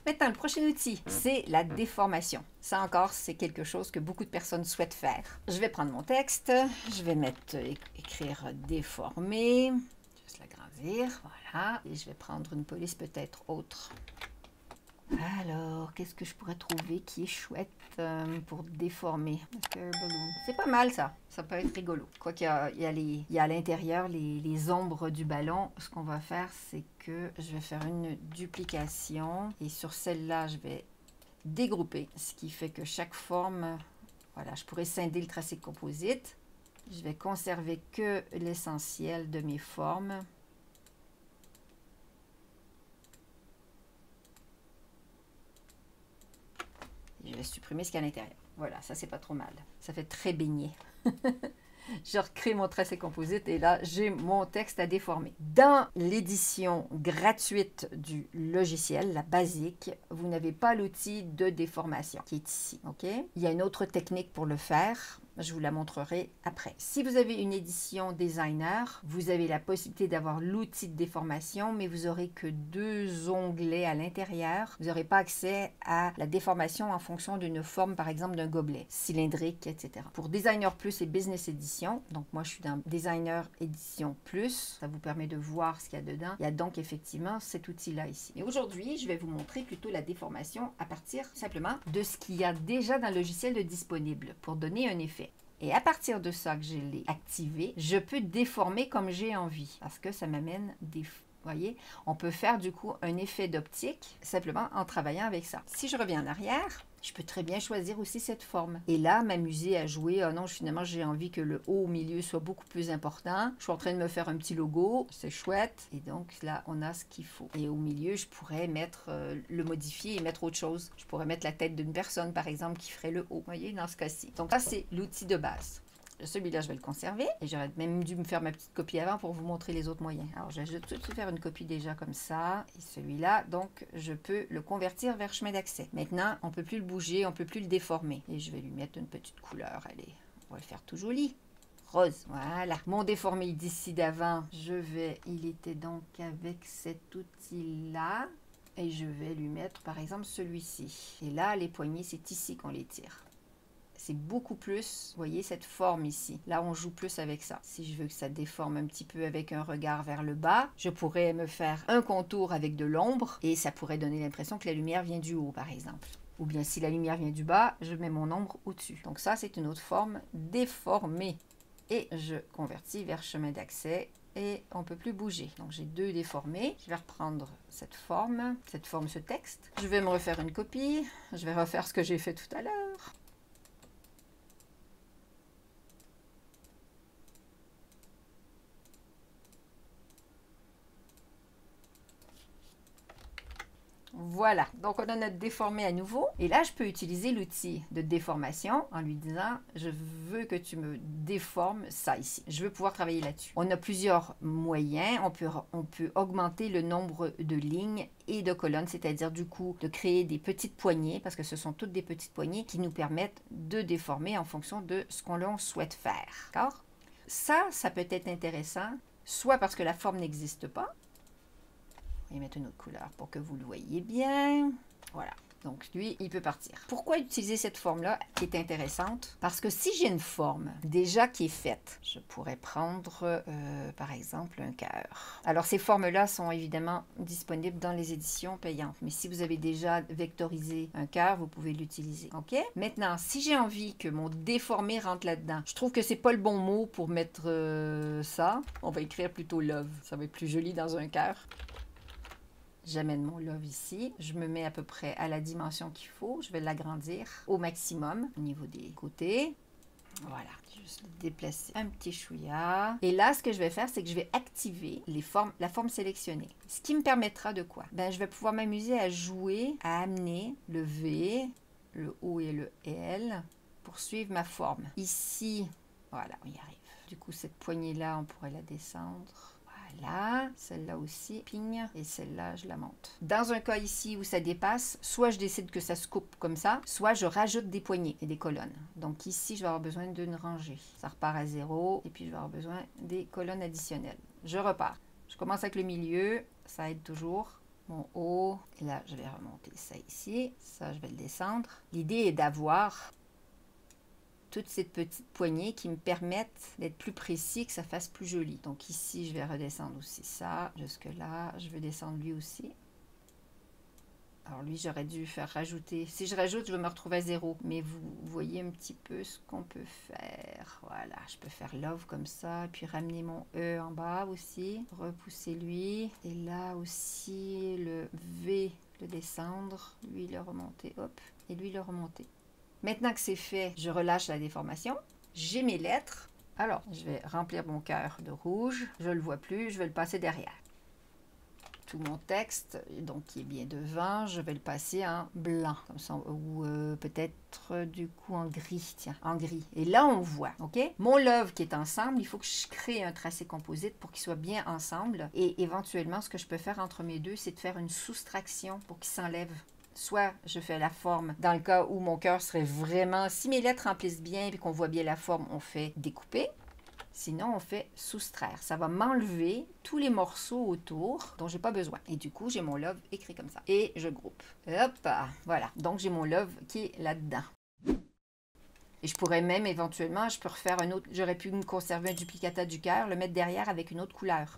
Maintenant, le prochain outil, c'est la déformation. Ça encore, c'est quelque chose que beaucoup de personnes souhaitent faire. Je vais prendre mon texte, je vais mettre écrire déformer, juste l'agrandir, voilà. Et je vais prendre une police peut-être autre. Alors, qu'est-ce que je pourrais trouver qui est chouette pour déformer? C'est pas mal ça, ça peut être rigolo. Quoi qu'il y a à l'intérieur les ombres du ballon, ce qu'on va faire, c'est que je vais faire une duplication et sur celle-là, je vais dégrouper, ce qui fait que chaque forme, voilà, je pourrais scinder le tracé composite. Je vais conserver que l'essentiel de mes formes. Je vais supprimer ce qu'il y a à l'intérieur. Voilà, ça c'est pas trop mal. Ça fait très baigné. Je recrée mon tracé composite et là, j'ai mon texte à déformer. Dans l'édition gratuite du logiciel, la basique, vous n'avez pas l'outil de déformation qui est ici. OK? Il y a une autre technique pour le faire. Je vous la montrerai après. Si vous avez une édition designer, vous avez la possibilité d'avoir l'outil de déformation, mais vous n'aurez que 2 onglets à l'intérieur. Vous n'aurez pas accès à la déformation en fonction d'une forme, par exemple d'un gobelet, cylindrique, etc. Pour Designer Plus et Business Edition, donc moi je suis dans Designer Edition Plus, ça vous permet de voir ce qu'il y a dedans. Il y a donc effectivement cet outil-là ici. Et aujourd'hui, je vais vous montrer plutôt la déformation à partir simplement de ce qu'il y a déjà dans le logiciel de disponible pour donner un effet. Et à partir de ça que je l'ai activé, je peux déformer comme j'ai envie parce que ça m'amène des... Vous voyez, on peut faire du coup un effet d'optique simplement en travaillant avec ça. Si je reviens en arrière, je peux très bien choisir aussi cette forme. Et là, m'amuser à jouer. Ah non, finalement, j'ai envie que le haut au milieu soit beaucoup plus important. Je suis en train de me faire un petit logo. C'est chouette. Et donc là, on a ce qu'il faut. Et au milieu, je pourrais mettre, le modifier et mettre autre chose. Je pourrais mettre la tête d'une personne, par exemple, qui ferait le haut. Vous voyez, dans ce cas-ci. Donc ça, c'est l'outil de base. Celui-là, je vais le conserver. Et j'aurais même dû me faire ma petite copie avant pour vous montrer les autres moyens. Alors, je vais tout de suite faire une copie déjà comme ça. Et celui-là, donc, je peux le convertir vers chemin d'accès. Maintenant, on ne peut plus le bouger, on ne peut plus le déformer. Et je vais lui mettre une petite couleur. Allez, on va le faire tout joli. Rose, voilà. Mon déformé d'ici d'avant, il était donc avec cet outil-là. Et je vais lui mettre, par exemple, celui-ci. Et là, les poignées, c'est ici qu'on les tire. C'est beaucoup plus, vous voyez cette forme ici. Là, on joue plus avec ça. Si je veux que ça déforme un petit peu avec un regard vers le bas, je pourrais me faire un contour avec de l'ombre et ça pourrait donner l'impression que la lumière vient du haut, par exemple. Ou bien si la lumière vient du bas, je mets mon ombre au-dessus. Donc ça, c'est une autre forme déformée. Et je convertis vers chemin d'accès. Et on ne peut plus bouger. Donc j'ai 2 déformés. Je vais reprendre cette forme, ce texte. Je vais me refaire une copie. Je vais refaire ce que j'ai fait tout à l'heure. Voilà, donc on a notre déformé à nouveau. Et là, je peux utiliser l'outil de déformation en lui disant, je veux que tu me déformes ça ici. Je veux pouvoir travailler là-dessus. On a plusieurs moyens. On peut augmenter le nombre de lignes et de colonnes, c'est-à-dire du coup de créer des petites poignées, parce que ce sont toutes des petites poignées qui nous permettent de déformer en fonction de ce qu'on souhaite faire. D'accord? Ça peut être intéressant, soit parce que la forme n'existe pas. Je vais mettre une autre couleur pour que vous le voyez bien. Voilà. Donc, lui, il peut partir. Pourquoi utiliser cette forme-là qui est intéressante? Parce que si j'ai une forme déjà qui est faite, je pourrais prendre, par exemple, un cœur. Alors, ces formes-là sont évidemment disponibles dans les éditions payantes. Mais si vous avez déjà vectorisé un cœur, vous pouvez l'utiliser. OK? Maintenant, si j'ai envie que mon déformé rentre là-dedans, je trouve que c'est pas le bon mot pour mettre ça. On va écrire plutôt love. Ça va être plus joli dans un cœur. J'amène mon love ici. Je me mets à peu près à la dimension qu'il faut. Je vais l'agrandir au maximum au niveau des côtés. Voilà, juste le déplacer un petit chouïa. Et là, ce que je vais faire, c'est que je vais activer la forme sélectionnée. Ce qui me permettra de quoi? Ben, je vais pouvoir m'amuser à jouer, à amener le V, le O et le L pour suivre ma forme. Ici, voilà, on y arrive. Du coup, cette poignée-là, on pourrait la descendre. Voilà, celle-là aussi, pigne, et celle-là, je la monte. Dans un cas ici où ça dépasse, soit je décide que ça se coupe comme ça, soit je rajoute des poignées et des colonnes. Donc ici, je vais avoir besoin d'une rangée. Ça repart à 0, et puis je vais avoir besoin des colonnes additionnelles. Je repars. Je commence avec le milieu, ça aide toujours. mon haut. Et là, je vais remonter ça ici. Ça, je vais le descendre. L'idée est d'avoir toutes ces petites poignées qui me permettent d'être plus précis, que ça fasse plus joli. Donc ici, je vais redescendre aussi ça. Jusque là, je vais descendre lui aussi. Alors lui, j'aurais dû faire rajouter. Si je rajoute, je vais me retrouver à 0. Mais vous voyez un petit peu ce qu'on peut faire. Voilà, je peux faire love comme ça. Puis ramener mon E en bas aussi. Repousser lui. Et là aussi, le V, le descendre. Lui, le remonter. Hop. Et lui, le remonter. Maintenant que c'est fait, je relâche la déformation. J'ai mes lettres. Alors, je vais remplir mon cœur de rouge. Je ne le vois plus. Je vais le passer derrière. Tout mon texte, donc qui est bien devant, je vais le passer en blanc, comme ça, ou peut-être du coup en gris, tiens, en gris. Et là, on voit, ok? Mon love qui est ensemble, il faut que je crée un tracé composite pour qu'il soit bien ensemble. Et éventuellement, ce que je peux faire entre mes deux, c'est de faire une soustraction pour qu'il s'enlève. Soit je fais la forme, dans le cas où mon cœur serait vraiment, si mes lettres remplissent bien et qu'on voit bien la forme, on fait découper. Sinon, on fait soustraire. Ça va m'enlever tous les morceaux autour dont j'ai pas besoin. Et du coup, j'ai mon love écrit comme ça. Et je groupe. Hop, voilà. Donc, j'ai mon love qui est là-dedans. Et je pourrais même, éventuellement, je peux refaire un autre. J'aurais pu me conserver un duplicata du cœur, le mettre derrière avec une autre couleur.